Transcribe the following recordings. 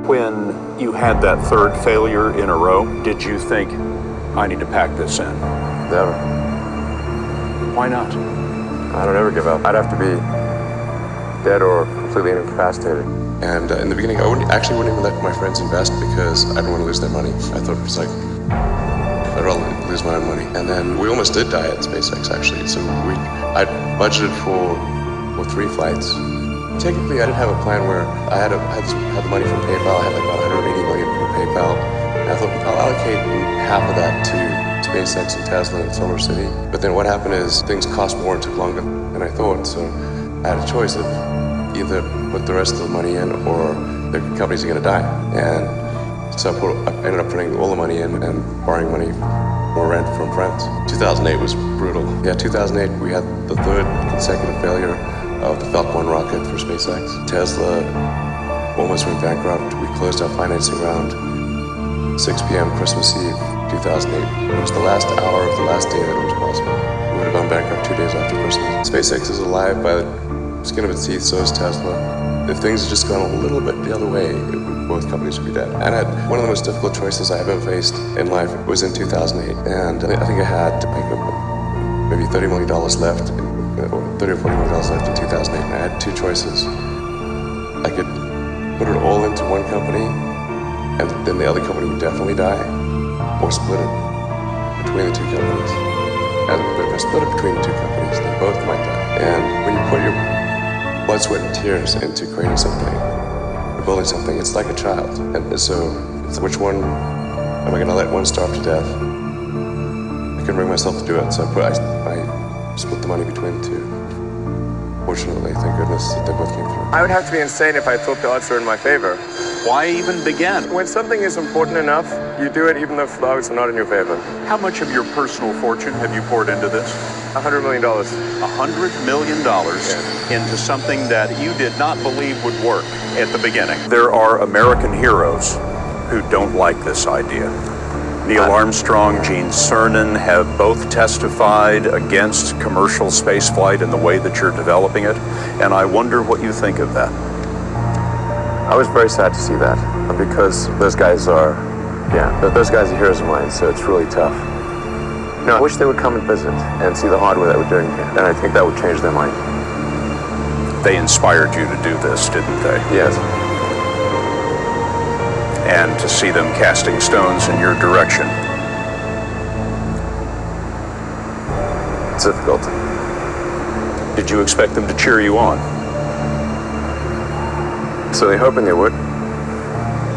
When you had that third failure in a row, did you think, I need to pack this in? Never. Why not? I don't ever give up. I'd have to be dead or completely incapacitated. And in the beginning, I actually wouldn't even let my friends invest because I didn't want to lose their money. I thought it was like, I'd rather lose my own money. And then we almost did die at SpaceX, actually. So I budgeted for 3 flights. Technically, I didn't have a plan where I had the money from PayPal. I had like about 180 million from PayPal. And I thought, I'll allocate half of that to SpaceX and Tesla and Solar City. But then what happened is things cost more and took longer than I thought. So I had a choice of either put the rest of the money in or the companies are going to die. And so I ended up putting all the money in and borrowing money or rent from friends. 2008 was brutal. Yeah, 2008 we had the 3rd consecutive failure of the Falcon 1 rocket for SpaceX. Tesla almost went bankrupt. We closed our financing round 6 p.m. Christmas Eve 2008. It was the last hour of the last day that it was possible. We would have gone bankrupt 2 days after Christmas. SpaceX is alive by the skin of its teeth, so is Tesla. If things had just gone a little bit the other way, both companies would be dead. And one of the most difficult choices I ever faced in life was in 2008. And I think I had like maybe $30 million left, or $30 or $40 million left in 2008. And I had 2 choices. I could put it all into one company, and then the other company would definitely die, or split it between the 2 companies. And if I split it between the 2 companies, then both might die. And when you put your blood, sweat, and tears into creating something, building something, it's like a child. And so, which one am I going to let one starve to death? I couldn't bring myself to do it, so I split the money between the 2. Fortunately, thank goodness that they both came through. I would have to be insane if I thought the odds were in my favor. Why even begin? When something is important enough, you do it even though the odds are not in your favor. How much of your personal fortune have you poured into this? $100 million. $100 million into something that you did not believe would work at the beginning. There are American heroes who don't like this idea. Neil Armstrong, Gene Cernan have both testified against commercial spaceflight in the way that you're developing it, and I wonder what you think of that. I was very sad to see that, because those guys are heroes of mine, so it's really tough. You know, I wish they would come and visit and see the hardware that we're doing here, and I think that would change their mind. They inspired you to do this, didn't they? Yes. And to see them casting stones in your direction. It's difficult. Did you expect them to cheer you on? So they're hoping they would.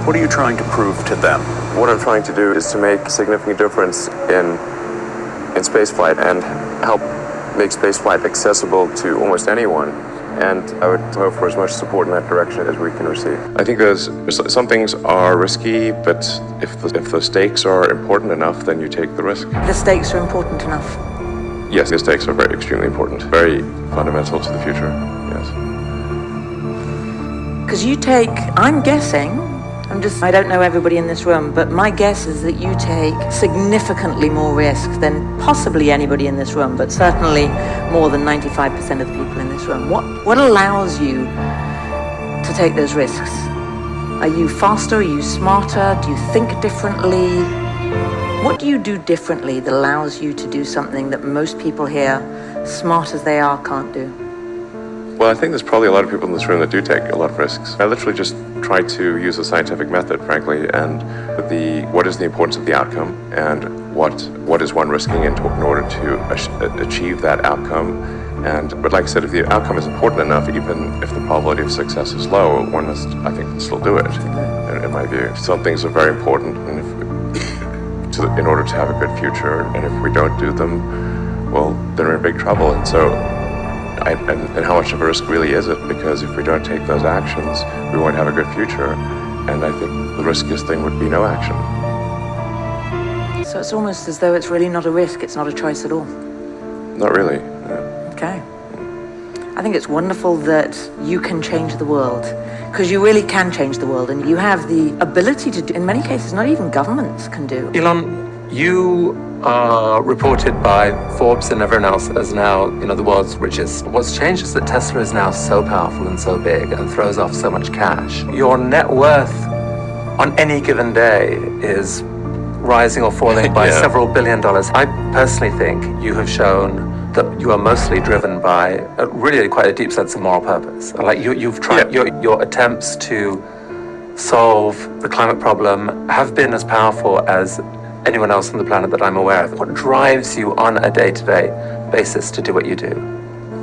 What are you trying to prove to them? What I'm trying to do is to make a significant difference in spaceflight and help make spaceflight accessible to almost anyone. And I would hope for as much support in that direction as we can receive. I think some things are risky, but if the stakes are important enough, then you take the risk. The stakes are important enough? Yes, the stakes are very extremely important, very fundamental to the future, yes. Because I'm guessing, I don't know everybody in this room, but my guess is that you take significantly more risk than possibly anybody in this room, but certainly more than 95% of the people in this room. What allows you to take those risks? Are you faster? Are you smarter? Do you think differently? What do you do differently that allows you to do something that most people here, smart as they are, can't do? Well, I think there's probably a lot of people in this room that do take a lot of risks. I literally just try to use the scientific method, frankly, and what is the importance of the outcome, and what is one risking in order to achieve that outcome. But like I said, if the outcome is important enough, even if the probability of success is low, one must, I think, still do it, in my view. Some things are very important in order to have a good future, and if we don't do them, well, then we're in big trouble. And so, and how much of a risk really is it? Because if we don't take those actions, we won't have a good future. And I think the riskiest thing would be no action. So it's almost as though it's really not a risk, it's not a choice at all. Not really. No. Okay. I think it's wonderful that you can change the world, because you really can change the world, and you have the ability to do, in many cases, not even governments can do. Elon, you are reported by Forbes and everyone else as now, the world's richest. What's changed is that Tesla is now so powerful and so big and throws off so much cash. Your net worth on any given day is rising or falling by Yeah. several $billion. I personally think you have shown that you are mostly driven by really quite a deep sense of moral purpose. Like you've tried, your attempts to solve the climate problem have been as powerful as anyone else on the planet that I'm aware of. What drives you on a day-to-day basis to do what you do?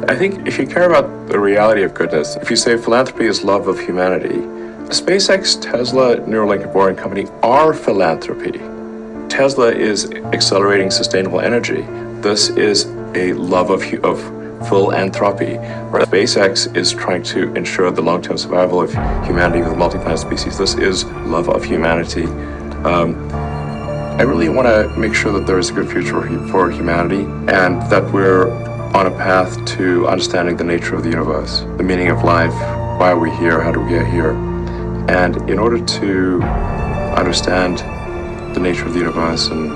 I think if you care about the reality of goodness, if you say philanthropy is love of humanity, SpaceX, Tesla, Neuralink, and Boring Company are philanthropy. Tesla is accelerating sustainable energy. This is a love of philanthropy. SpaceX is trying to ensure the long-term survival of humanity with multi-planet species. This is love of humanity. I really want to make sure that there is a good future for humanity and that we're on a path to understanding the nature of the universe, the meaning of life, why are we here, how do we get here. And in order to understand the nature of the universe and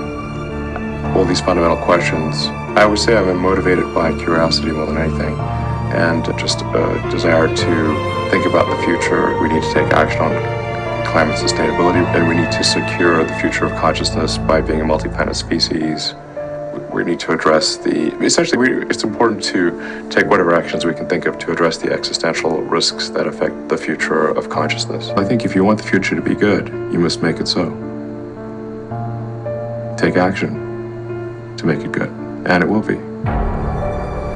all these fundamental questions, I would say I'm motivated by curiosity more than anything, and just a desire to think about the future. We need to take action on climate sustainability, and we need to secure the future of consciousness by being a multi-planet species. We need to address it's important to take whatever actions we can think of to address the existential risks that affect the future of consciousness. I think if you want the future to be good, you must make it so. Take action to make it good, and it will be.